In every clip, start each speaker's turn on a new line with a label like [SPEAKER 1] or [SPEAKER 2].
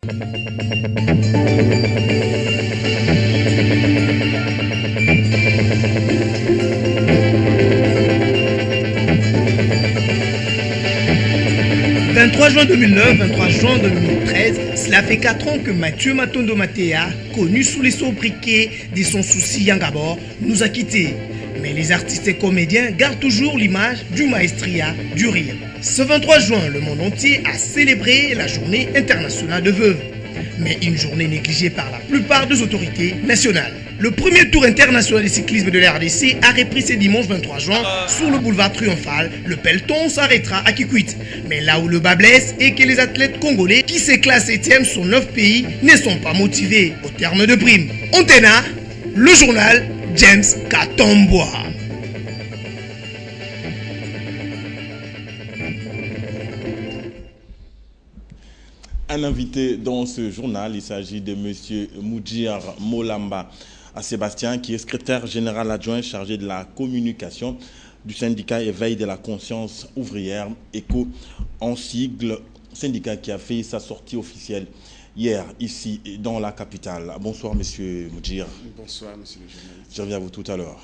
[SPEAKER 1] « 23 juin 2009, 23 juin 2013, cela fait 4 ans que Mathieu Matondo Matéa, connu sous les sobriquets de son souci Yangabor, nous a quittés. Mais les artistes et comédiens gardent toujours l'image du maestria, du rire. Ce 23 juin, le monde entier a célébré la journée internationale de veuves. Mais une journée négligée par la plupart des autorités nationales. Le premier tour international de cyclisme de la RDC a repris ce dimanche 23 juin sur le boulevard Triomphal. Le peloton s'arrêtera à Kikwit. Mais là où le bas blesse est que les athlètes congolais qui se classent 7e sur 9 pays ne sont pas motivés au terme de primes. Antena, le journal James Katomboa.
[SPEAKER 2] Un invité dans ce journal, il s'agit de M. Moudjir Molamba Sébastien, qui est secrétaire général adjoint chargé de la communication du syndicat Éveil de la conscience ouvrière, ECO en sigle, syndicat qui a fait sa sortie officielle hier, ici, dans la capitale. Bonsoir, M. Moudjir.
[SPEAKER 3] Bonsoir, M. le journaliste.
[SPEAKER 2] Je reviens à vous tout à l'heure.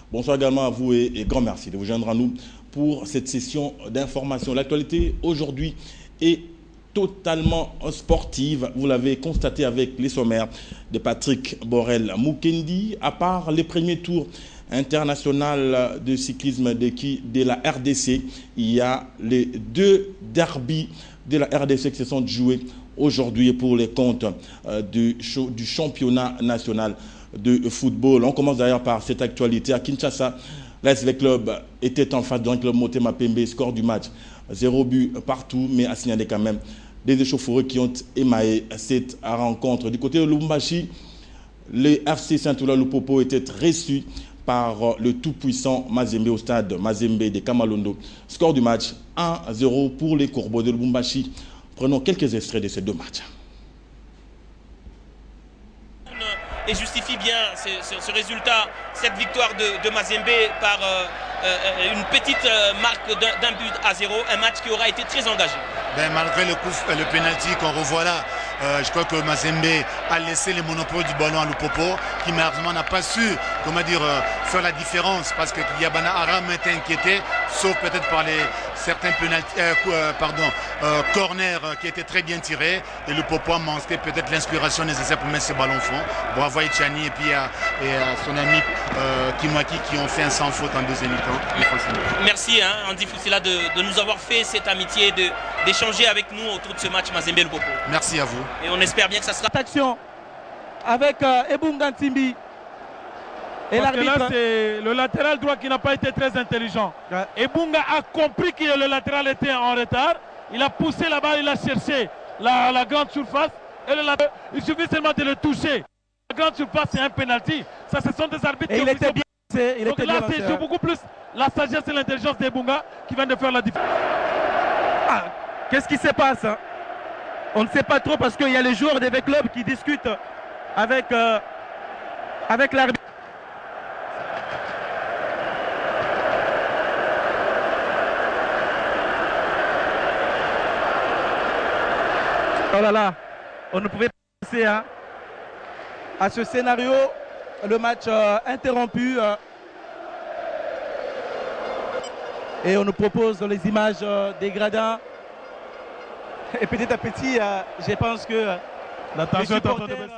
[SPEAKER 2] Bonsoir également à vous et grand merci de vous joindre à nous pour cette session d'information. L'actualité aujourd'hui est totalement sportive, vous l'avez constaté avec les sommaires de Patrick Borel Mukendi. À part les premiers tours international de cyclisme de la RDC, il y a les 2 derbys de la RDC qui se sont joués aujourd'hui pour les comptes du championnat national de football. On commence d'ailleurs par cette actualité à Kinshasa. L'ASV Club était en face d'un club Motema Pembe, score du match 0 but partout, mais à signaler quand même des échauffourées qui ont émaillé cette rencontre. Du côté de Lubumbashi, les FC Saint-Oula Lupopo étaient reçus par le tout-puissant Mazembe au stade Mazembe de Kamalondo. Score du match 1-0 pour les Corbeaux de Lubumbashi. Prenons quelques extraits de ces 2 matchs.
[SPEAKER 4] Et justifie bien ce résultat, cette victoire de Mazembe par une petite marque d'un but à 0, un match qui aura été très engagé.
[SPEAKER 3] Malgré le penalty qu'on revoit là, je crois que Mazembe a laissé le monopole du ballon à Lupopo, qui malheureusement n'a pas su faire la différence, parce que Yabana Aram était inquiété, sauf peut-être par certains corners qui étaient très bien tirés, et Lupopo a manqué peut-être l'inspiration nécessaire pour mettre ce ballon au fond. Bravo à Etiani et puis à son ami Kimwaki qui ont fait un sans faute en deuxième mi-temps.
[SPEAKER 4] Merci Andy Foussila de nous avoir fait cette amitié, d'échanger avec nous autour de ce match Mazembe Lupopo.
[SPEAKER 3] Merci à vous.
[SPEAKER 4] Et on espère bien que ça sera...
[SPEAKER 5] Action avec Ebunga Ntimbi. Et
[SPEAKER 6] parce que là, c'est le latéral droit qui n'a pas été très intelligent. Ouais. Ebunga a compris que le latéral était en retard. Il a poussé la balle, il a cherché la grande surface. Et il suffit seulement de le toucher. La grande surface, c'est un penalty. Ça, ce sont des arbitres qui
[SPEAKER 5] il était bien.
[SPEAKER 6] Donc là, c'est beaucoup plus la sagesse et l'intelligence d'Ebunga qui viennent de faire la différence.
[SPEAKER 5] Qu'est-ce qui se passe? On ne sait pas trop parce qu'il y a les joueurs des clubs qui discutent avec l'arbitre. Oh là là, on ne pouvait pas passer à ce scénario, le match interrompu. Et on nous propose les images des gradins. Et petit à petit, je pense que
[SPEAKER 6] la tension est en train de baisser.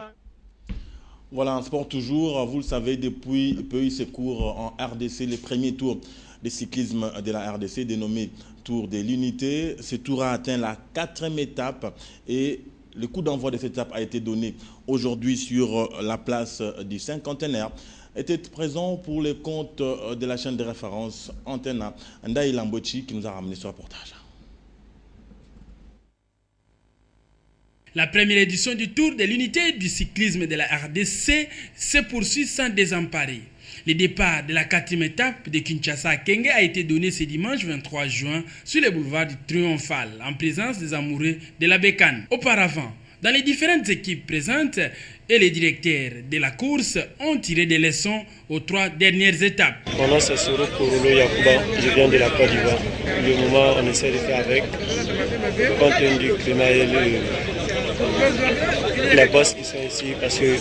[SPEAKER 2] Voilà, en sport toujours, vous le savez, depuis peu il se court en RDC les premiers tours de cyclisme de la RDC, dénommé Tour de l'Unité. Ce tour a atteint la 4e étape et le coup d'envoi de cette étape a été donné aujourd'hui sur la place du cinquantenaire. Était présent pour les comptes de la chaîne de référence Antena, Ndaï Lambochi, qui nous a ramené ce reportage.
[SPEAKER 7] La première édition du Tour de l'Unité du cyclisme de la RDC se poursuit sans désemparer. Le départ de la 4e étape de Kinshasa à Kenge a été donné ce dimanche 23 juin sur le boulevard du Triomphal, en présence des amoureux de la bécane. Auparavant, dans les différentes équipes présentes et les directeurs de la course ont tiré des leçons aux 3 dernières étapes.
[SPEAKER 8] Mon nom c'est Soro Korolo Yakuba, je viens de la Côte d'Ivoire. Le moment on essaie de faire avec, compte tenu du climat et les boss qui sont ici, parce que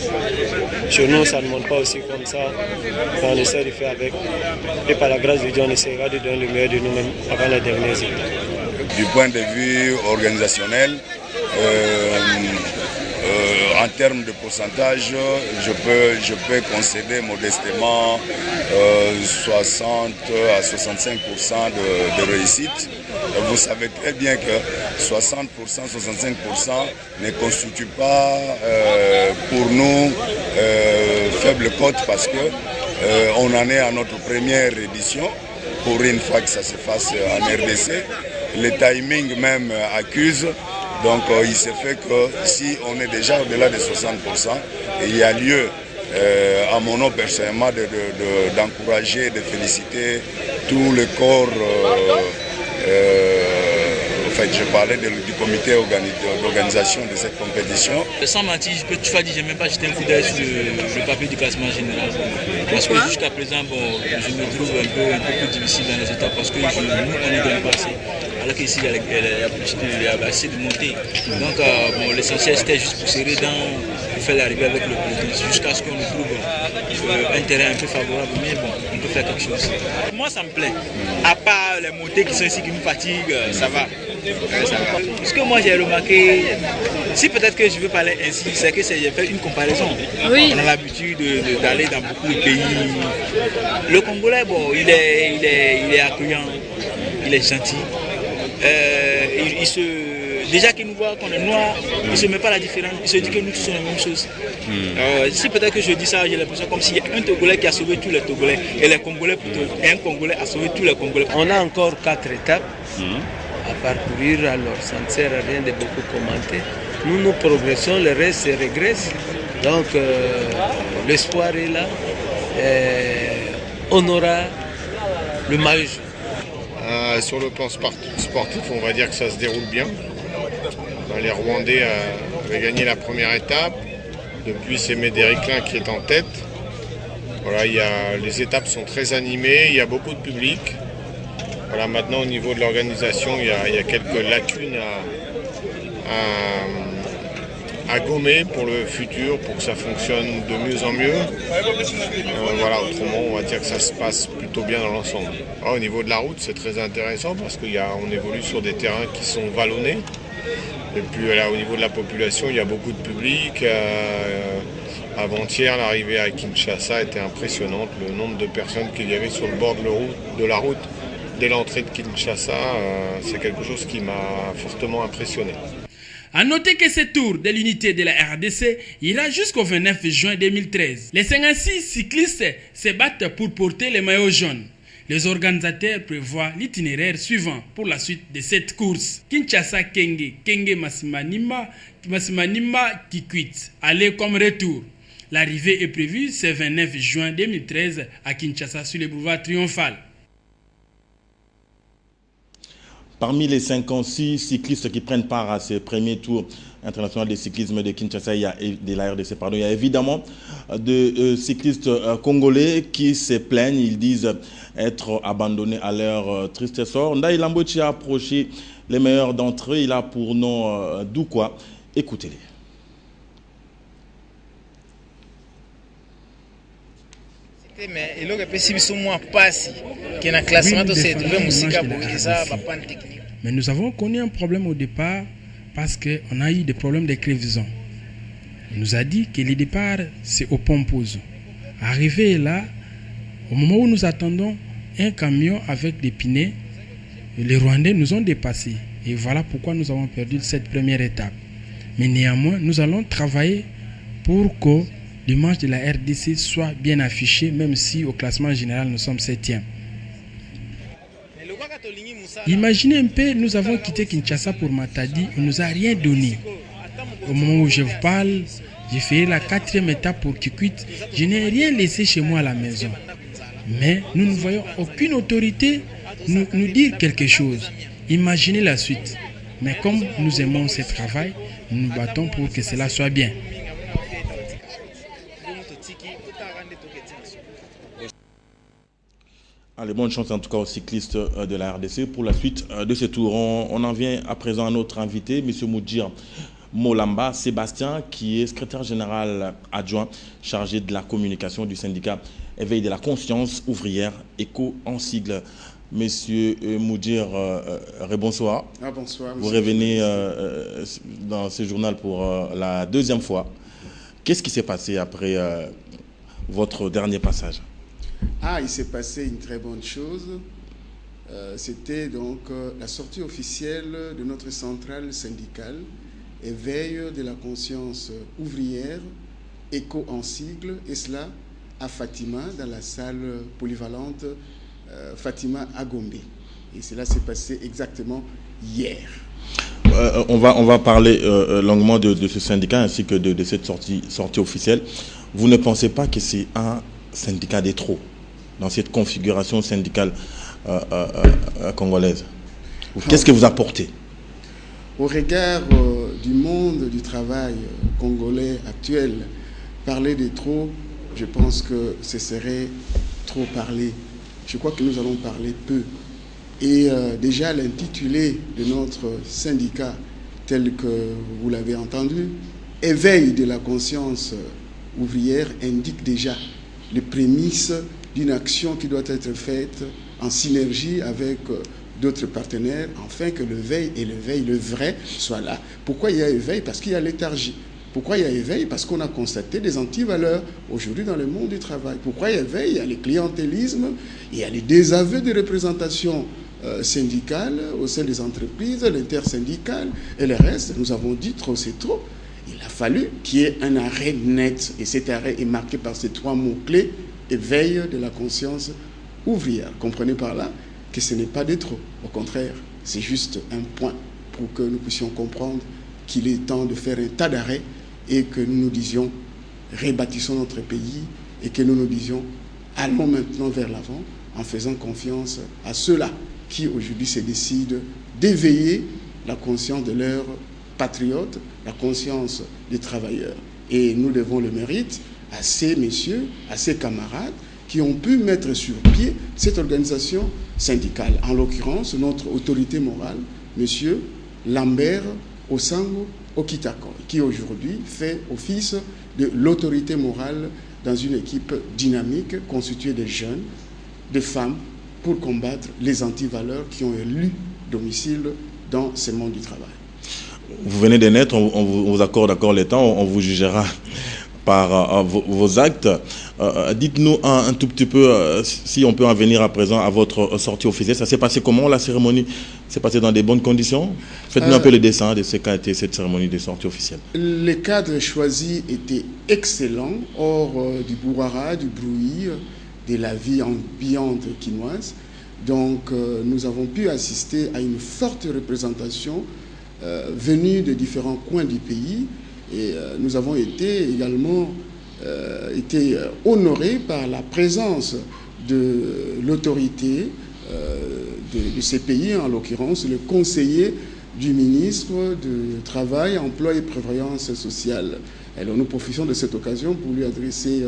[SPEAKER 8] chez nous, ça ne monte pas aussi comme ça. On essaie de faire avec. Et par la grâce de Dieu, on essaiera de donner le meilleur de nous-mêmes avant les dernières étapes.
[SPEAKER 9] Du point de vue organisationnel, en termes de pourcentage, je peux concéder modestement 60 à 65% de réussite. Vous savez très bien que 60%, 65% ne constitue pas pour nous faible cote parce qu'on en est à notre première édition. Pour une fois que ça se fasse en RDC, le timing même accuse. Donc il se fait que si on est déjà au-delà de 60%, il y a lieu, à mon nom personnellement, d'encourager, de féliciter tout le corps. En fait, je parlais du comité d'organisation de cette compétition.
[SPEAKER 10] Sans mentir, je peux toutefois dire que je n'ai même pas jeté un coup d'œil sur le papier du classement général. Parce que jusqu'à présent, bon, je me trouve un peu plus difficile dans les étapes parce que nous, on est bien passé. Alors qu'ici, il y a assez de montée. Donc, bon, l'essentiel, c'était juste pour serrer dans et faire l'arrivée avec le président jusqu'à ce qu'on trouve un terrain un peu favorable. Mais bon, on peut faire quelque chose. Moi, ça me plaît. À part les montées qui sont ici qui nous fatiguent, ça va. Ce que moi j'ai remarqué, si peut-être que je veux parler ainsi, c'est que j'ai fait une comparaison. Oui. On a l'habitude d'aller dans beaucoup de pays. Le Congolais, bon, il est accueillant, il est gentil. Déjà qu'il nous voit qu'on est noir, il ne se met pas la différence, il se dit que nous tous sommes la même chose. Si peut-être que je dis ça, j'ai l'impression comme s'il y a un Togolais qui a sauvé tous les Togolais et les Congolais plutôt, et un Congolais a sauvé tous les Congolais.
[SPEAKER 11] On a encore 4 étapes à parcourir, alors ça ne sert à rien de beaucoup commenter. Nous progressons, le reste se régresse. Donc l'espoir est là. On aura le maillot jaune.
[SPEAKER 12] Sur le plan sportif, on va dire que ça se déroule bien. Les Rwandais avaient gagné la première étape. Depuis, c'est Médéric-Lin qui est en tête. Voilà, les étapes sont très animées, il y a beaucoup de public. Voilà, maintenant, au niveau de l'organisation, il y a quelques lacunes à gommer pour le futur, pour que ça fonctionne de mieux en mieux. Voilà, autrement, on va dire que ça se passe plutôt bien dans l'ensemble. Au niveau de la route, c'est très intéressant parce qu'on évolue sur des terrains qui sont vallonnés. Et puis là, au niveau de la population, il y a beaucoup de public. Avant-hier, l'arrivée à Kinshasa était impressionnante. Le nombre de personnes qu'il y avait sur le bord de la route dès l'entrée de Kinshasa, c'est quelque chose qui m'a fortement impressionné.
[SPEAKER 7] A noter que ce tour de l'unité de la RDC ira jusqu'au 29 juin 2013. Les 56 cyclistes se battent pour porter les maillots jaunes. Les organisateurs prévoient l'itinéraire suivant pour la suite de cette course. Kinshasa Kenge, Kenge Masimanima Kikwit, aller comme retour. L'arrivée est prévue ce 29 juin 2013 à Kinshasa sur le boulevard Triomphal.
[SPEAKER 2] Parmi les 56 cyclistes qui prennent part à ce premier tour international de cyclisme de Kinshasa, de la RDC, il y a évidemment de cyclistes congolais qui se plaignent, ils disent être abandonnés à leur triste sort. Ndaï Lambochi a approché les meilleurs d'entre eux, il a pour nom Doukwa. Écoutez-les.
[SPEAKER 13] Mais il aurait pu si moins passer qu'il y a un classement de cette musique technique.
[SPEAKER 7] Mais nous avons connu un problème au départ parce qu'on a eu des problèmes de crevaison. Il nous a dit que le départ c'est au Pomposo. Arrivé là, au moment où nous attendons un camion avec des pneus, les Rwandais nous ont dépassés. Et voilà pourquoi nous avons perdu cette première étape. Mais néanmoins, nous allons travailler pour que l'image de la RDC soit bien affichée, même si au classement général nous sommes 7e. Imaginez un peu, nous avons quitté Kinshasa pour Matadi, on ne nous a rien donné. Au moment où je vous parle, j'ai fait la 4e étape pour Kikwit, je n'ai rien laissé chez moi à la maison. Mais nous ne voyons aucune autorité nous dire quelque chose. Imaginez la suite. Mais comme nous aimons ce travail, nous nous battons pour que cela soit bien.
[SPEAKER 2] Allez, bonne chance en tout cas aux cyclistes de la RDC pour la suite de ce tour. On en vient à présent à notre invité, M. Moudjir Molamba Sébastien, qui est secrétaire général adjoint chargé de la communication du syndicat Éveil de la conscience ouvrière, ECO en sigle. Monsieur Moudir, bonsoir.
[SPEAKER 14] Ah, bonsoir.
[SPEAKER 2] Vous revenez dans ce journal pour la deuxième fois. Qu'est-ce qui s'est passé après votre dernier passage?
[SPEAKER 14] Ah, il s'est passé une très bonne chose. C'était donc la sortie officielle de notre centrale syndicale, Éveil de la conscience ouvrière, ECO en sigle, et cela à Fatima, dans la salle polyvalente Fatima à Gombe. Et cela s'est passé exactement hier.
[SPEAKER 2] On va parler longuement de ce syndicat ainsi que de cette sortie officielle. Vous ne pensez pas que c'est un syndicat de trop dans cette configuration syndicale congolaise? Qu'est-ce que vous apportez?
[SPEAKER 14] Au regard du monde du travail congolais actuel, parler de trop, je pense que ce serait trop parler. Je crois que nous allons parler peu. Et déjà l'intitulé de notre syndicat, tel que vous l'avez entendu, Éveil de la conscience ouvrière, indique déjà les prémices d'une action qui doit être faite en synergie avec d'autres partenaires, afin que l'éveil et l'éveil, le vrai, soient là. Pourquoi il y a éveil? Parce qu'il y a léthargie. Pourquoi il y a éveil? Parce qu'on a constaté des antivaleurs aujourd'hui dans le monde du travail. Pourquoi il y a éveil? Il y a le clientélisme, il y a les désaveux de représentation syndicale au sein des entreprises, l'intersyndicale et le reste. Nous avons dit trop, c'est trop. Il a fallu qu'il y ait un arrêt net. Et cet arrêt est marqué par ces trois mots-clés: éveil de la conscience ouvrière. Comprenez par là que ce n'est pas de trop. Au contraire, c'est juste un point pour que nous puissions comprendre qu'il est temps de faire un tas d'arrêts et que nous nous disions rebâtissons notre pays et que nous nous disions allons maintenant vers l'avant en faisant confiance à ceux-là qui aujourd'hui se décident d'éveiller la conscience de leurs patriotes, la conscience des travailleurs. Et nous devons le mérite à ces messieurs, à ces camarades qui ont pu mettre sur pied cette organisation syndicale. En l'occurrence, notre autorité morale, monsieur Lambert Osango Okitako, qui aujourd'hui fait office de l'autorité morale dans une équipe dynamique constituée de jeunes, de femmes, pour combattre les antivaleurs qui ont élu domicile dans ce monde du travail.
[SPEAKER 2] Vous venez de naître, on vous accorde les temps, on vous jugera par vos actes. Dites-nous un tout petit peu, si on peut en venir à présent à votre sortie officielle. Ça s'est passé comment, la cérémonie? s'est passé dans des bonnes conditions? Faites-nous un peu le dessin de ce qu'a été cette cérémonie de sortie officielle.
[SPEAKER 14] Les cadres choisis étaient excellents, hors du brouhaha, du bruit, de la vie ambiante quinoise. Donc nous avons pu assister à une forte représentation venue de différents coins du pays. Et nous avons été également honorés par la présence de l'autorité de ces pays, en l'occurrence le conseiller du ministre du Travail, Emploi et Prévoyance sociale. Alors nous profitons de cette occasion pour lui adresser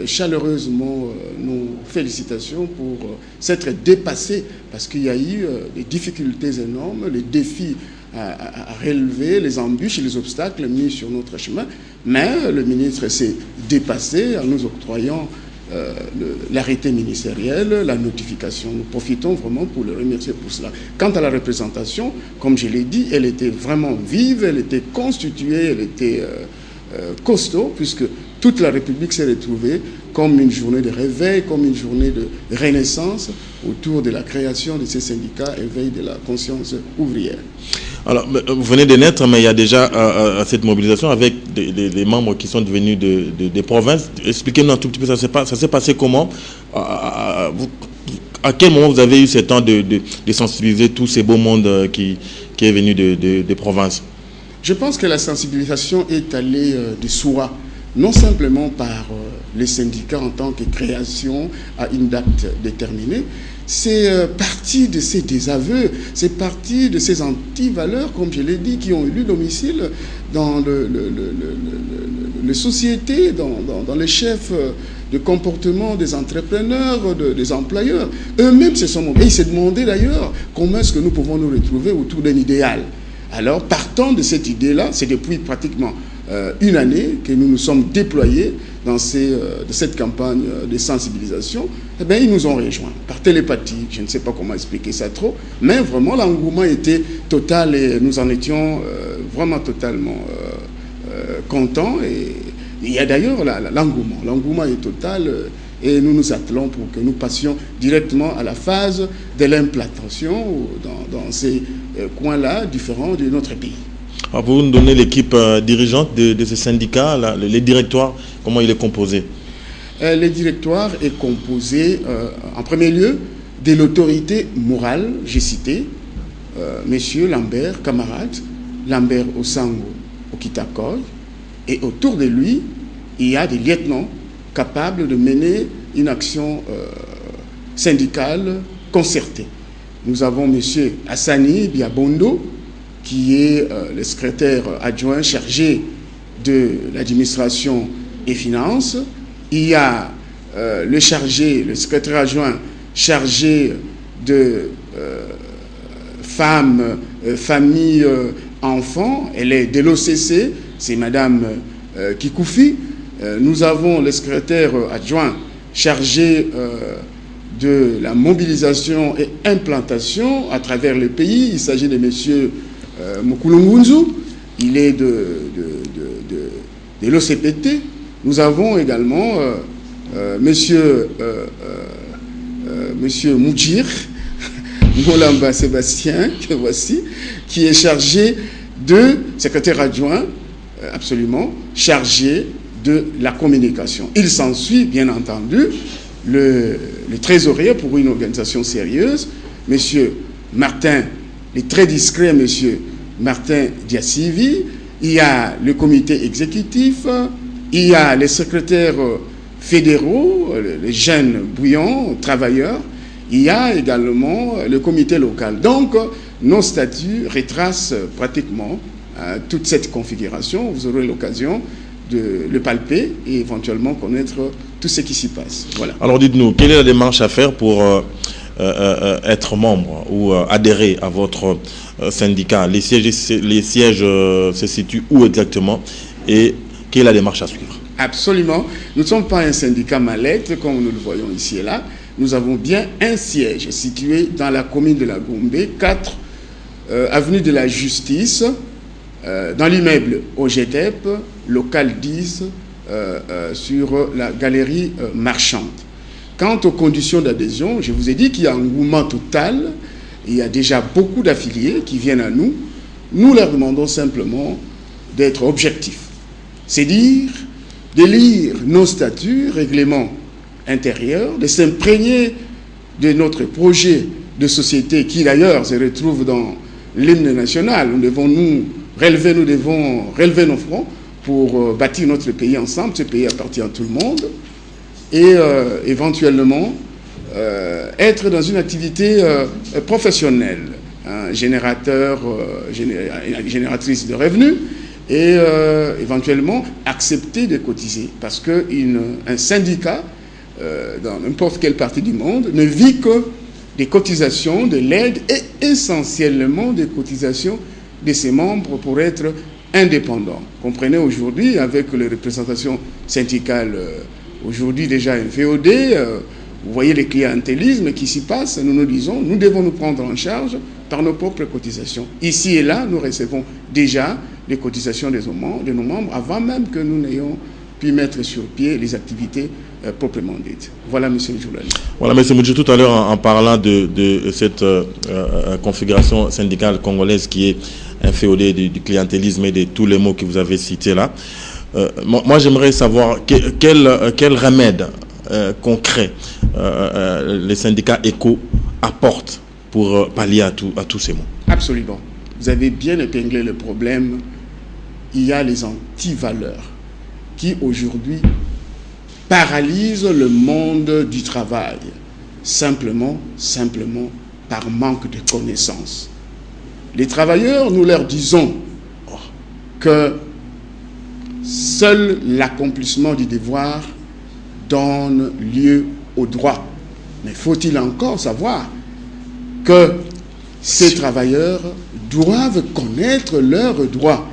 [SPEAKER 14] chaleureusement nos félicitations pour s'être dépassé, parce qu'il y a eu des difficultés énormes, les défis à relever, les embûches et les obstacles mis sur notre chemin, mais le ministre s'est dépassé en nous octroyant l'arrêté ministériel, la notification. Nous profitons vraiment pour le remercier pour cela. Quant à la représentation, comme je l'ai dit, elle était vraiment vive, elle était constituée, elle était costaud, puisque toute la République s'est retrouvée comme une journée de réveil, comme une journée de renaissance autour de la création de ces syndicats éveil de la conscience ouvrière.
[SPEAKER 2] Alors, vous venez de naître, mais il y a déjà cette mobilisation avec des membres qui sont devenus des provinces. Expliquez-nous un tout petit peu, ça s'est passé comment? À quel moment vous avez eu ce temps de sensibiliser tout ce beau monde qui est venu des provinces?
[SPEAKER 14] Je pense que la sensibilisation est allée de soi, non simplement par les syndicats en tant que création à une date déterminée. C'est parti de ces désaveux, c'est parti de ces antivaleurs, comme je l'ai dit, qui ont élu domicile dans les sociétés, dans les chefs de comportement des entrepreneurs, des employeurs. Eux-mêmes se sont mobilisés. Ils se demandaient d'ailleurs comment est-ce que nous pouvons nous retrouver autour d'un idéal. Alors, partant de cette idée-là, c'est depuis pratiquement une année que nous nous sommes déployés dans cette campagne de sensibilisation. Eh bien, ils nous ont rejoints par télépathie. Je ne sais pas comment expliquer ça trop, mais vraiment, l'engouement était total et nous en étions vraiment totalement contents. Et il y a d'ailleurs l'engouement. L'engouement est total et nous nous attelons pour que nous passions directement à la phase de l'implantation dans ces coins-là différents de notre pays.
[SPEAKER 2] Alors, pour nous donner l'équipe dirigeante de ce syndicat, les directoires, comment il est composé?
[SPEAKER 14] Le directoire est composé, en premier lieu, de l'autorité morale, j'ai cité, Monsieur Lambert, camarade, Lambert Osango Okitakoy, et autour de lui, il y a des lieutenants capables de mener une action syndicale concertée. Nous avons Monsieur Hassani Biabondo, qui est le secrétaire adjoint chargé de l'administration et finances. Il y a le secrétaire adjoint chargé de femmes, familles, enfants. Elle est de l'OCC, c'est Madame Kikoufi. Nous avons le secrétaire adjoint chargé de la mobilisation et implantation à travers le pays. Il s'agit de Monsieur Mukulungunzu, il est de l'OCPT. Nous avons également Monsieur Moudjir, Molamba Sébastien, que voici, qui est chargé de secrétaire adjoint, absolument, chargé de la communication. Il s'ensuit, bien entendu, le trésorier pour une organisation sérieuse, Monsieur Martin, le très discret Monsieur Martin Diassivi. Il y a le comité exécutif, il y a les secrétaires fédéraux, les jeunes bouillants, travailleurs. Il y a également le comité local. Donc, nos statuts retracent pratiquement toute cette configuration. Vous aurez l'occasion de le palper et éventuellement connaître tout ce qui s'y passe. Voilà.
[SPEAKER 2] Alors, dites-nous, quelle est la démarche à faire pour être membre ou adhérer à votre syndicat? Les sièges se situent où exactement et quelle est la démarche à suivre?
[SPEAKER 14] Absolument. Nous ne sommes pas un syndicat mallette comme nous le voyons ici et là. Nous avons bien un siège situé dans la commune de la Gombe, 4 avenue de la Justice, dans l'immeuble OGTEP, local 10, sur la galerie marchande. Quant aux conditions d'adhésion, je vous ai dit qu'il y a un engouement total. Il y a déjà beaucoup d'affiliés qui viennent à nous. Nous leur demandons simplement d'être objectifs. C'est dire de lire nos statuts, règlements intérieurs, de s'imprégner de notre projet de société qui d'ailleurs se retrouve dans l'hymne national. Nous devons relever nos fronts pour bâtir notre pays ensemble. Ce pays appartient à tout le monde. Et éventuellement être dans une activité professionnelle, génératrice de revenus, et éventuellement accepter de cotiser. Parce qu'un syndicat, dans n'importe quelle partie du monde, ne vit que des cotisations, de l'aide et essentiellement des cotisations de ses membres pour être indépendants. Comprenez aujourd'hui, avec les représentations syndicales, aujourd'hui déjà un VOD, vous voyez les clientélismes qui s'y passent, nous nous disons, nous devons nous prendre en charge par nos propres cotisations. Ici et là, nous recevons déjà les cotisations de nos membres avant même que nous n'ayons pu mettre sur pied les activités proprement dites. Voilà, M. Joulani.
[SPEAKER 2] Voilà, M. Moudjir, tout à l'heure, en parlant de cette configuration syndicale congolaise qui est un féodé du clientélisme et de tous les mots que vous avez cités là, moi j'aimerais savoir quel remède concret les syndicats éco apportent pour pallier à tous ces mots.
[SPEAKER 14] Absolument. Vous avez bien épinglé le problème. Il y a les antivaleurs qui aujourd'hui paralysent le monde du travail, simplement par manque de connaissances. Les travailleurs, nous leur disons que seul l'accomplissement du devoir donne lieu au droit. Mais faut-il encore savoir que Ces travailleurs doivent connaître leurs droits.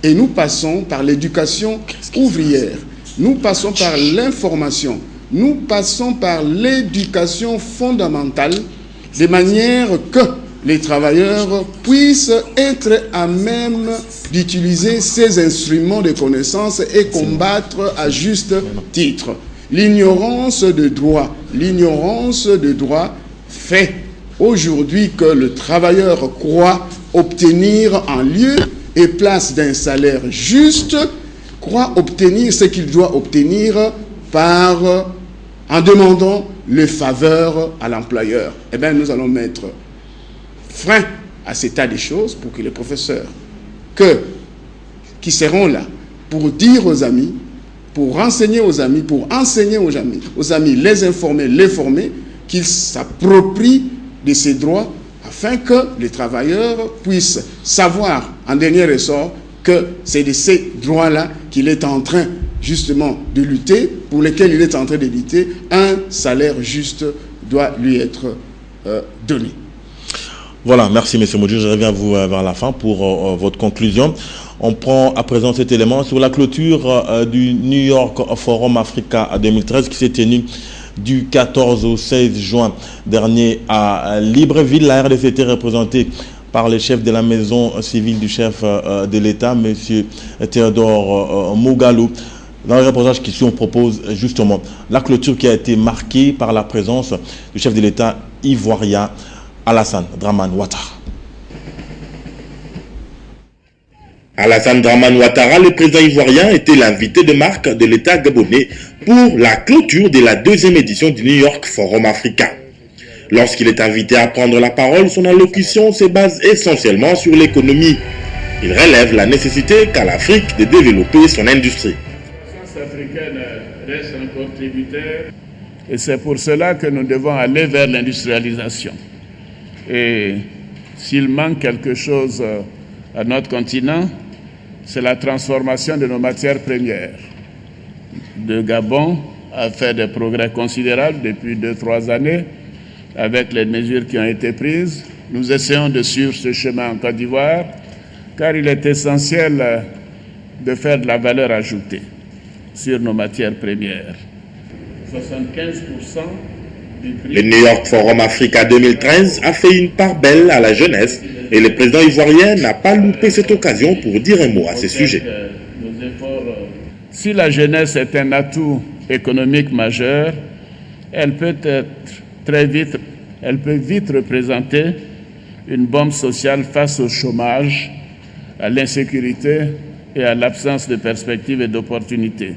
[SPEAKER 14] Et nous passons par l'éducation ouvrière. Nous passons par l'information. Nous passons par l'éducation fondamentale, de manière que les travailleurs puissent être à même d'utiliser ces instruments de connaissance et combattre à juste titre. L'ignorance de droit fait aujourd'hui que le travailleur croit obtenir en lieu et place d'un salaire juste, croit obtenir ce qu'il doit obtenir en demandant les faveurs à l'employeur. Eh bien, nous allons mettre frein à cet état des choses pour que les professeurs qui seront là pour dire aux amis, pour renseigner aux amis, pour enseigner aux amis, les informer, les former, qu'ils s'approprient de ces droits afin que les travailleurs puissent savoir en dernier ressort que c'est de ces droits-là qu'il est en train justement de lutter, pour lesquels il est en train de lutter. Un salaire juste doit lui être donné.
[SPEAKER 2] Voilà, merci M. Moudjou. Je reviens à vous vers la fin pour votre conclusion. On prend à présent cet élément sur la clôture du New York Forum Africa 2013 qui s'est tenu du 14 au 16 juin dernier à Libreville. La RDC était représentée par le chef de la maison civile du chef de l'État, M. Théodore Mougalou. Dans le reportage qui suit, on propose justement la clôture qui a été marquée par la présence du chef de l'État ivoirien Alassane Dramane Ouattara.
[SPEAKER 15] Alassane Dramane Ouattara, le président ivoirien, était l'invité de marque de l'État gabonais pour la clôture de la deuxième édition du New York Forum Africa. Lorsqu'il est invité à prendre la parole, son allocution se base essentiellement sur l'économie. Il relève la nécessité qu'a l'Afrique de développer son industrie.
[SPEAKER 16] La puissance africaine reste encore tributaire et c'est pour cela que nous devons aller vers l'industrialisation. Et s'il manque quelque chose à notre continent, c'est la transformation de nos matières premières. Le Gabon a fait des progrès considérables depuis 2-3 années avec les mesures qui ont été prises. Nous essayons de suivre ce chemin en Côte d'Ivoire car il est essentiel de faire de la valeur ajoutée sur nos matières premières. 75%
[SPEAKER 15] Le New York Forum Africa 2013 a fait une part belle à la jeunesse et le président ivoirien n'a pas loupé cette occasion pour dire un mot à ce sujet.
[SPEAKER 16] Si la jeunesse est un atout économique majeur, elle peut vite représenter une bombe sociale face au chômage, à l'insécurité et à l'absence de perspectives et d'opportunités.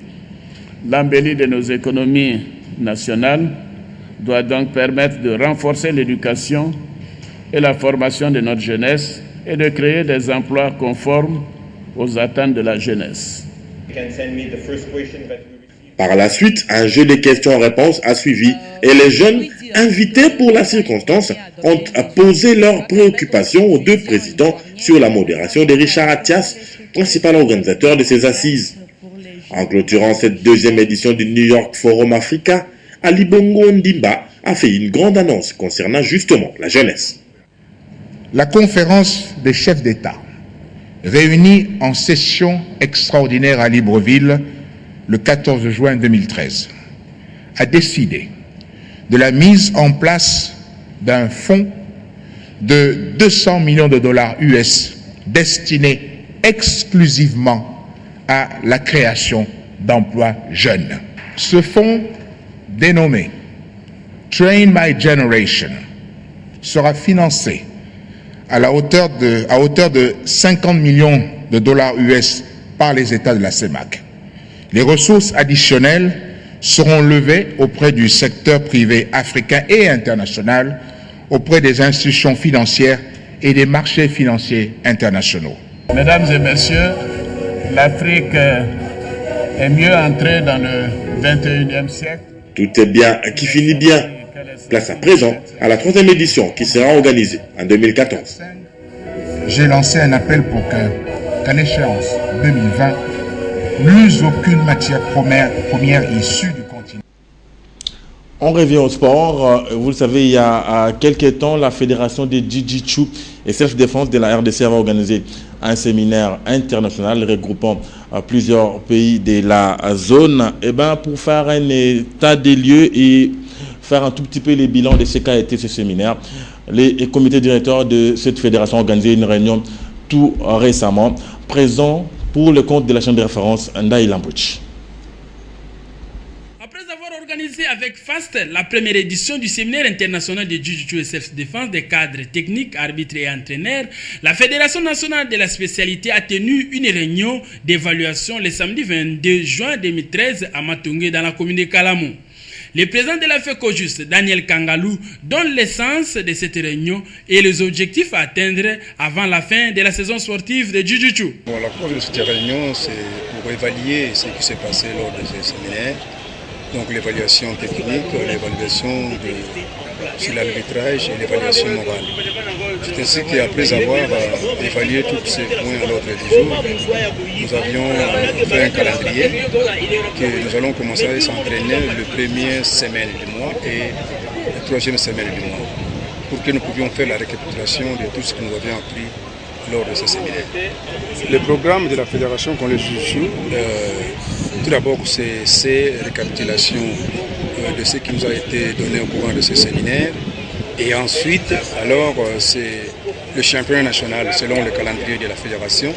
[SPEAKER 16] L'embellie de nos économies nationales doit donc permettre de renforcer l'éducation et la formation de notre jeunesse et de créer des emplois conformes aux attentes de la jeunesse.
[SPEAKER 15] Par la suite, un jeu de questions-réponses a suivi et les jeunes invités pour la circonstance ont posé leurs préoccupations aux deux présidents sur la modération de Richard Attias, principal organisateur de ces assises. En clôturant cette deuxième édition du New York Forum Africa, Ali Bongo Ondimba a fait une grande annonce concernant justement la jeunesse.
[SPEAKER 17] La conférence des chefs d'État, réunie en session extraordinaire à Libreville le 14 juin 2013, a décidé de la mise en place d'un fonds de 200 millions de dollars US destiné exclusivement à la création d'emplois jeunes. Ce fonds, dénommé Train My Generation, sera financé à hauteur de 50 millions de dollars US par les États de la CEMAC. Les ressources additionnelles seront levées auprès du secteur privé africain et international, auprès des institutions financières et des marchés financiers internationaux.
[SPEAKER 16] Mesdames et messieurs, l'Afrique est mieux entrée dans le 21e siècle.
[SPEAKER 15] Tout est bien qui finit bien. Place à présent à la 3e édition qui sera organisée en 2014.
[SPEAKER 17] J'ai lancé un appel pour qu'à l'échéance 2020, plus aucune matière première issue du continent.
[SPEAKER 2] On revient au sport. Vous le savez, il y a quelques temps, la Fédération des Jiu-Jitsu et Self-Défense de la RDC avait organisé un séminaire international regroupant plusieurs pays de la zone pour faire un état des lieux et faire un tout petit peu les bilans de ce qu'a été ce séminaire. Les comités directeurs de cette fédération ont organisé une réunion tout récemment, présent pour le compte de la chaîne de référence Ndaï Lambouch.
[SPEAKER 7] Organisé avec FAST la première édition du séminaire international de Jiu-Jitsu et Self-Défense des cadres techniques, arbitres et entraîneurs, la Fédération nationale de la spécialité a tenu une réunion d'évaluation le samedi 22 juin 2013 à Matungé dans la commune de Kalamou. Le président de la FECOJUST, Daniel Kangalou, donne l'essence de cette réunion et les objectifs à atteindre avant la fin de la saison sportive de Jiu-Jitsu.
[SPEAKER 18] Bon, la cause de cette réunion, c'est pour évaluer ce qui s'est passé lors de ce séminaire. Donc l'évaluation technique, l'évaluation sur l'arbitrage et l'évaluation morale. C'est ainsi qu'après avoir évalué tous ces points à l'ordre du jour, nous avions fait un calendrier que nous allons commencer à s'entraîner le premier semaine du mois et la troisième semaine du mois, pour que nous pouvions faire la récapitulation de tout ce que nous avions appris lors de ce séminaire.
[SPEAKER 19] Le programme de la fédération qu'on les joue,
[SPEAKER 18] tout d'abord, c'est ces récapitulations de ce qui nous a été donné au courant de ce séminaire. Et ensuite, alors, c'est le championnat national selon le calendrier de la fédération.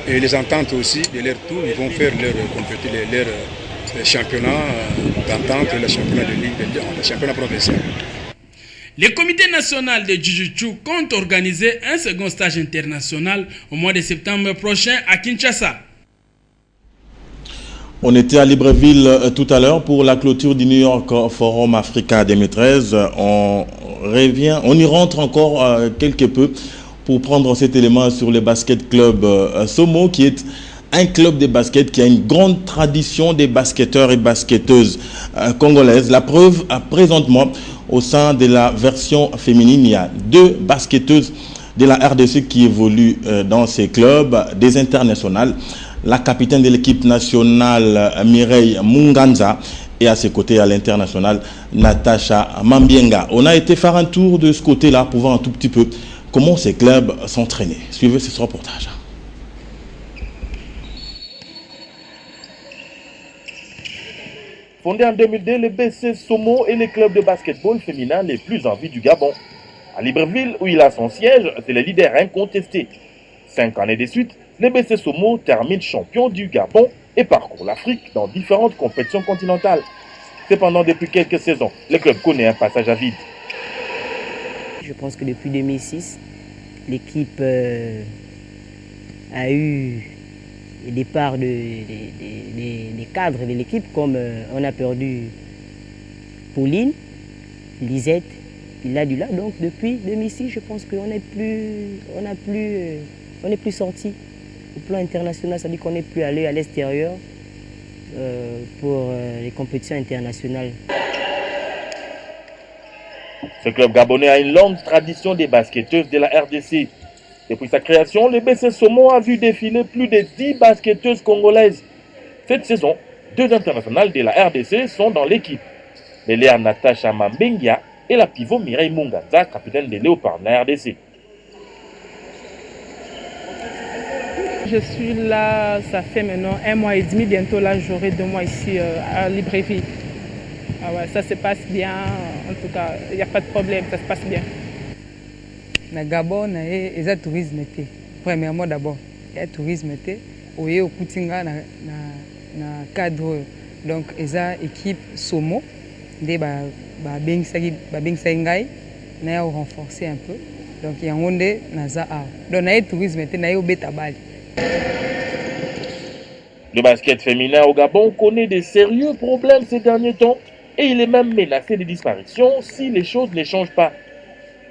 [SPEAKER 18] Et les ententes aussi, de leur tour, ils vont faire leur championnat d'entente et le championnat de ligue, le championnat provincial.
[SPEAKER 7] Le comité national de Jiu-Jitsu compte organiser un second stage international au mois de septembre prochain à Kinshasa.
[SPEAKER 2] On était à Libreville tout à l'heure pour la clôture du New York Forum Africa 2013. On y rentre encore quelque peu pour prendre cet élément sur le basket club Somo, qui est un club de basket qui a une grande tradition des basketteurs et basketteuses congolaises. La preuve, présentement, au sein de la version féminine, il y a 2 basketteuses de la RDC qui évoluent dans ces clubs, des internationales. La capitaine de l'équipe nationale, Mireille Munganza, et à ses côtés, à l'international, Natacha Mambienga. On a été faire un tour de ce côté-là pour voir un tout petit peu comment ces clubs s'entraînaient. Suivez ce reportage.
[SPEAKER 5] Fondé en 2002, le BC Somo est le club de basketball féminin les plus en vue du Gabon. À Libreville, où il a son siège, c'est le leader incontesté. 5 années de suite, le BC Somo termine champion du Gabon et parcourt l'Afrique dans différentes compétitions continentales. Cependant, depuis quelques saisons, le club connaît un passage à vide.
[SPEAKER 20] Je pense que depuis 2006, l'équipe a eu le départ des cadres de l'équipe, comme on a perdu Pauline, Lisette, Ladula. Donc depuis 2006, je pense qu'on n'est plus sorti au plan international, c'est-à-dire qu'on n'est plus allé à l'extérieur pour les compétitions internationales.
[SPEAKER 5] Ce club gabonais a une longue tradition des basketteuses de la RDC. Depuis sa création, le BC Somo a vu défiler plus de 10 basketteuses congolaises. Cette saison, 2 internationales de la RDC sont dans l'équipe. L'ailière Natacha Mambengia et la pivot Mireille Munganza, capitaine des Léopards de la RDC.
[SPEAKER 21] Je suis là, ça fait maintenant 1 mois et demi, bientôt là j'aurai 2 mois ici à Libreville. Ah ouais, ça se passe bien, en tout cas, il n'y a pas de problème, ça se passe bien.
[SPEAKER 22] Na Gabon, il y a tourisme. Premièrement d'abord, il y a tourisme. Il y a un cadre, donc il y a une équipe Somo, qui a renforcé un peu. Donc il y a un tourisme, il y a un bétabal.
[SPEAKER 5] Le basket féminin au Gabon connaît de sérieux problèmes ces derniers temps et il est même menacé de disparition si les choses ne changent pas.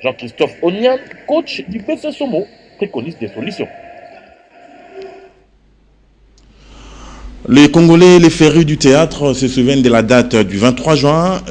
[SPEAKER 5] Jean-Christophe Onian, coach du BC Somo, préconise des solutions.
[SPEAKER 2] Les Congolais, les férus du théâtre se souviennent de la date du 23 juin.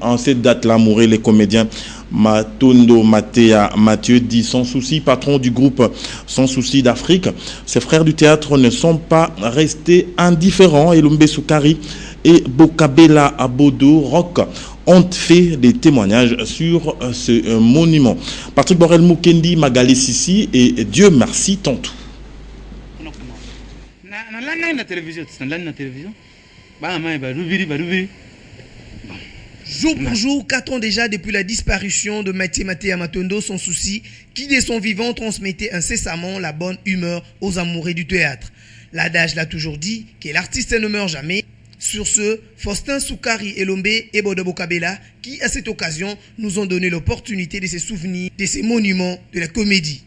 [SPEAKER 2] En cette date-là, mouraient les comédiens Matondo Matea Mathieu dit sans souci, patron du groupe Sans Souci d'Afrique. Ses frères du théâtre ne sont pas restés indifférents. Elumbe Soukari et Bokabela Abodo Rock ont fait des témoignages sur ce monument. Patrick Borel Mukendi, Magali Sissi et Dieu merci Tantou.
[SPEAKER 1] Jour pour jour, 4 ans déjà depuis la disparition de Mathieu Matea Matondo Sans Souci, qui dès son vivant transmettait incessamment la bonne humeur aux amoureux du théâtre. L'adage l'a toujours dit, que l'artiste ne meurt jamais. Sur ce, Faustin Soukari Elombe et Bodo Bokabela, qui à cette occasion nous ont donné l'opportunité de se souvenir de ces monuments de la comédie.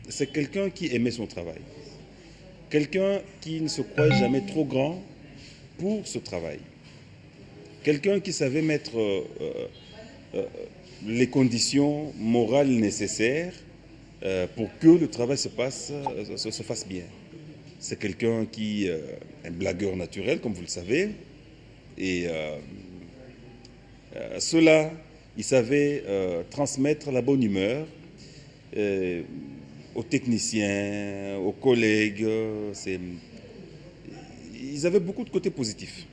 [SPEAKER 3] C'est quelqu'un qui aimait son travail. Quelqu'un qui ne se croyait jamais trop grand pour ce travail. Quelqu'un qui savait mettre les conditions morales nécessaires pour que le travail se fasse bien. C'est quelqu'un qui est un blagueur naturel, comme vous le savez. Et cela, il savait transmettre la bonne humeur aux techniciens, aux collègues. Ils avaient beaucoup de côtés positifs.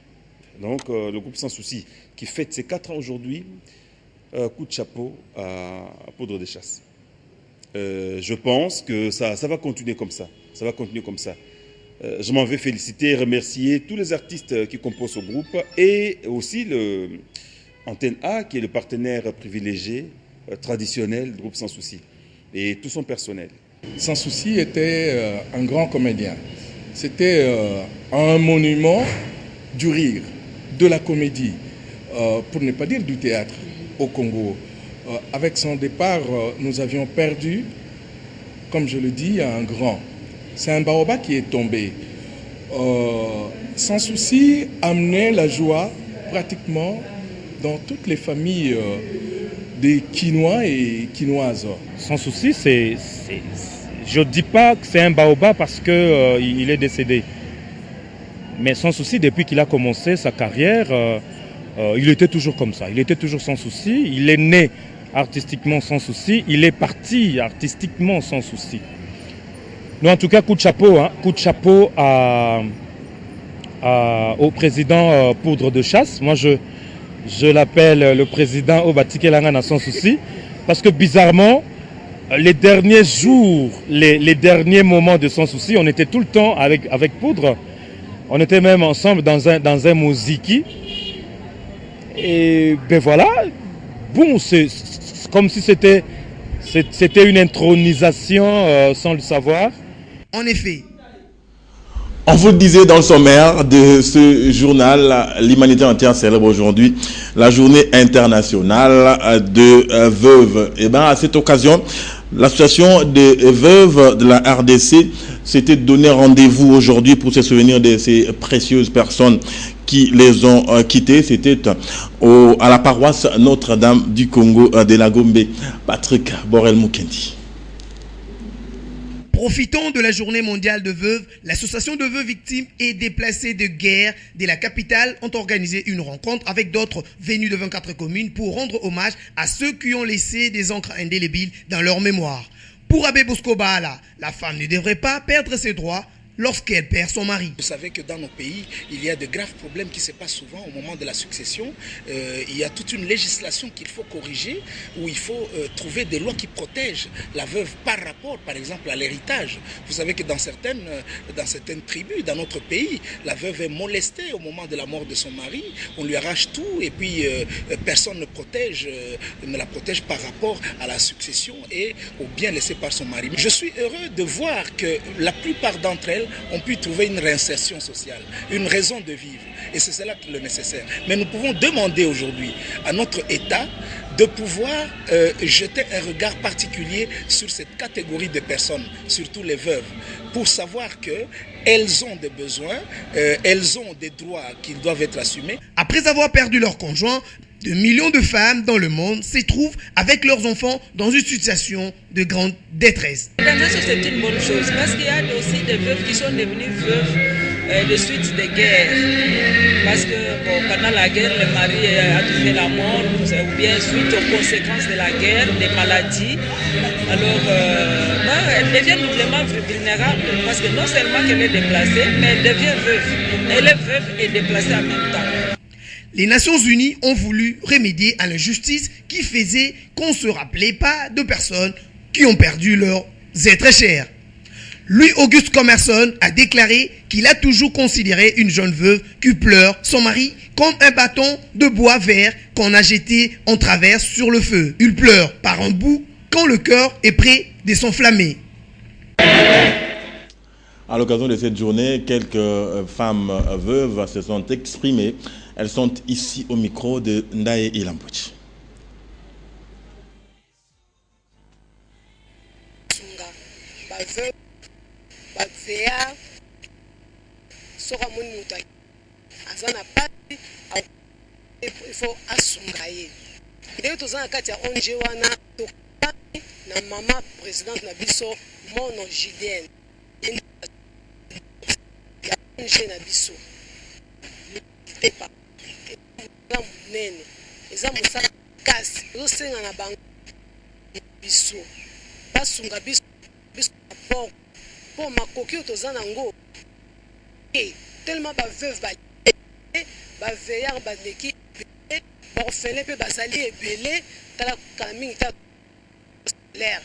[SPEAKER 3] Donc, le groupe Sans Souci, qui fête ses 4 ans aujourd'hui, coup de chapeau à Poudre de Chasse. Je pense que ça va continuer comme ça. Ça va continuer comme ça. Je m'en vais féliciter et remercier tous les artistes qui composent ce groupe et aussi Antenne A, qui est le partenaire privilégié, traditionnel du groupe Sans Souci, et tout son personnel.
[SPEAKER 23] Sans Souci était un grand comédien. C'était un monument du rire, de la comédie, pour ne pas dire du théâtre au Congo. Avec son départ, nous avions perdu, comme je le dis, un grand. C'est un baobab qui est tombé. Sans Souci amenait la joie pratiquement dans toutes les familles des Quinois et Quinoises.
[SPEAKER 24] Sans Souci, je ne dis pas que c'est un baobab parce qu'il est décédé. Mais Sans Souci, depuis qu'il a commencé sa carrière, il était toujours comme ça. Il était toujours sans souci. Il est né artistiquement sans souci. Il est parti artistiquement sans souci. Nous, en tout cas, coup de chapeau au président Poudre de Chasse. Moi, je l'appelle le président Obatike Langana Sans Souci, parce que bizarrement, les derniers jours, les derniers moments de Sans Souci, on était tout le temps avec Poudre. On était même ensemble dans un moziki. Et ben voilà, bon, c'est comme si c'était une intronisation sans le savoir.
[SPEAKER 1] En effet.
[SPEAKER 2] On vous le disait dans le sommaire de ce journal, l'humanité entière célèbre aujourd'hui la journée internationale de veuves. Et bien à cette occasion, l'association des veuves de la RDC s'était donné rendez-vous aujourd'hui pour se souvenir de ces précieuses personnes qui les ont quittées. C'était à la paroisse Notre-Dame du Congo de la Gombe. Patrick Borel Mukendi.
[SPEAKER 1] Profitant de la journée mondiale de veuves, l'association de veuves victimes et déplacées de guerre de la capitale ont organisé une rencontre avec d'autres venus de 24 communes pour rendre hommage à ceux qui ont laissé des encres indélébiles dans leur mémoire. Pour Abbé Bosco Bahala, la femme ne devrait pas perdre ses droits lorsqu'elle perd son mari.
[SPEAKER 25] Vous savez que dans nos pays, il y a de graves problèmes qui se passent souvent au moment de la succession. Il y a toute une législation qu'il faut corriger, où il faut trouver des lois qui protègent la veuve par rapport, par exemple, à l'héritage. Vous savez que dans certaines tribus, dans notre pays, la veuve est molestée au moment de la mort de son mari. On lui arrache tout et puis personne ne la protège par rapport à la succession et au bien laissé par son mari. Je suis heureux de voir que la plupart d'entre elles ont pu trouver une réinsertion sociale, une raison de vivre. Et c'est cela le nécessaire. Mais nous pouvons demander aujourd'hui à notre État de pouvoir jeter un regard particulier sur cette catégorie de personnes, surtout les veuves, pour savoir qu'elles ont des besoins, elles ont des droits qui doivent être assumés.
[SPEAKER 1] Après avoir perdu leur conjoint, de millions de femmes dans le monde se trouvent avec leurs enfants dans une situation de grande détresse.
[SPEAKER 26] C'est une bonne chose parce qu'il y a aussi des veuves qui sont devenues veuves
[SPEAKER 4] des suites de guerre. Parce que pendant la guerre, le mari a trouvé la mort, ou bien suite aux conséquences de la guerre, des maladies. Alors, elle devient doublement vulnérable parce que non seulement qu'elle est déplacée, mais elle devient veuve. Elle est veuve et déplacée en même temps.
[SPEAKER 1] Les Nations Unies ont voulu remédier à l'injustice qui faisait qu'on ne se rappelait pas de personnes qui ont perdu leurs êtres chers. Louis-Auguste Commerson a déclaré qu'il a toujours considéré une jeune veuve qui pleure son mari comme un bâton de bois vert qu'on a jeté en travers sur le feu. Il pleure par un bout quand le cœur est prêt de s'enflammer.
[SPEAKER 2] À l'occasion de cette journée, quelques femmes veuves se sont exprimées. Elles sont ici au micro de Ndaye Ilampochi.
[SPEAKER 6] na mama présidente na biso mono Gideon ya nje na biso tepa nene eza musaka kasi osenga na bango biso basunga biso po makoki otoza nango tellement ba veuve ba veillard ba leki orphelin pe basali ebele tala kamingi ta l'air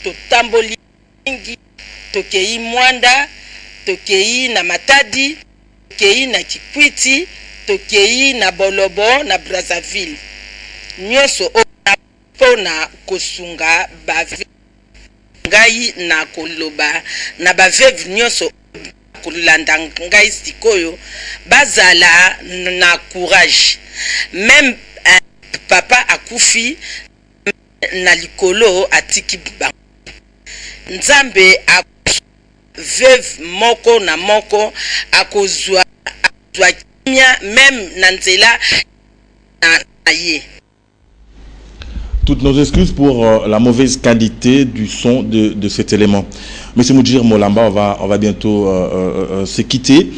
[SPEAKER 6] totamboli mingi tokei Mwanda tokei na Matadi tokei na Kikwiti tokei na Bolobo na Brazzaville nyonso pona kosunga ba ngai na koloba na ba veuve nyonso kolanda ngai sikoyo bazala na courage même papa akufi na likolo atiki ba nzambe a veuve moko na moko akozwa kimia même na nzela na ye.
[SPEAKER 2] Toutes nos excuses pour la mauvaise qualité du son de cet élément. Monsieur Moudjir Molamba, on va bientôt se quitter.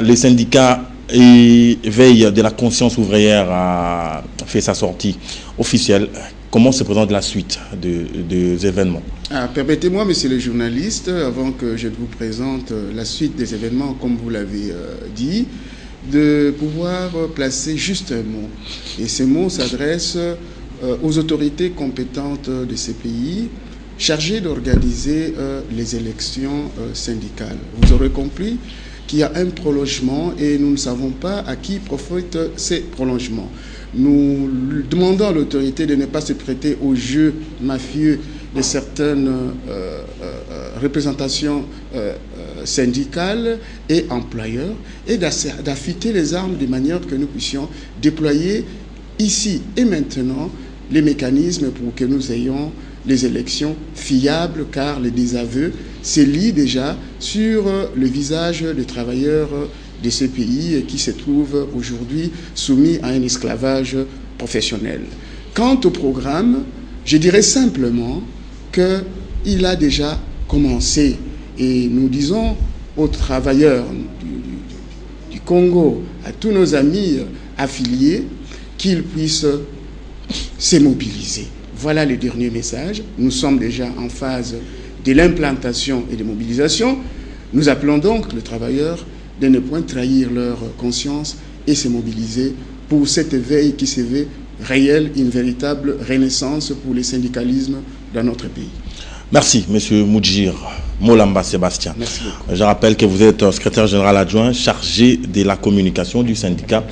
[SPEAKER 2] Les syndicats Éveil de la conscience ouvrière a fait sa sortie officielle. Comment se présente la suite des événements?
[SPEAKER 14] Permettez-moi, monsieur le journaliste, avant que je vous présente la suite des événements, comme vous l'avez dit, de pouvoir placer juste un mot. Et ce mot s'adresse aux autorités compétentes de ces pays chargées d'organiser les élections syndicales. Vous aurez compris qu'il y a un prolongement et nous ne savons pas à qui profitent ces prolongements. Nous demandons à l'autorité de ne pas se prêter au jeu mafieux de certaines représentations syndicales et employeurs et d'affûter les armes de manière que nous puissions déployer ici et maintenant les mécanismes pour que nous ayons les élections fiables, car les désaveux se lient déjà sur le visage des travailleurs de ces pays qui se trouvent aujourd'hui soumis à un esclavage professionnel. Quant au programme, je dirais simplement qu'il a déjà commencé et nous disons aux travailleurs du Congo, à tous nos amis affiliés, qu'ils puissent se mobiliser. Voilà le dernier message. Nous sommes déjà en phase de l'implantation et de mobilisation. Nous appelons donc les travailleurs de ne point trahir leur conscience et se mobiliser pour cet éveil qui se veut réel, une véritable renaissance pour le syndicalisme dans notre pays.
[SPEAKER 2] Merci, monsieur Moudjir Molamba Sébastien.
[SPEAKER 14] Merci beaucoup.
[SPEAKER 2] Je rappelle que vous êtes secrétaire général adjoint chargé de la communication du syndicat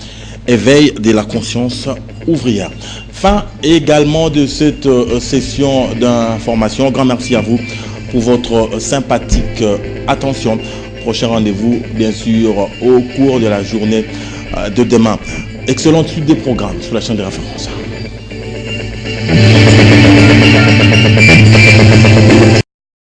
[SPEAKER 2] Éveil de la conscience ouvrière. Fin également de cette session d'information. Grand merci à vous pour votre sympathique attention. Prochain rendez-vous, bien sûr, au cours de la journée de demain. Excellente suite des programmes sur la chaîne de référence.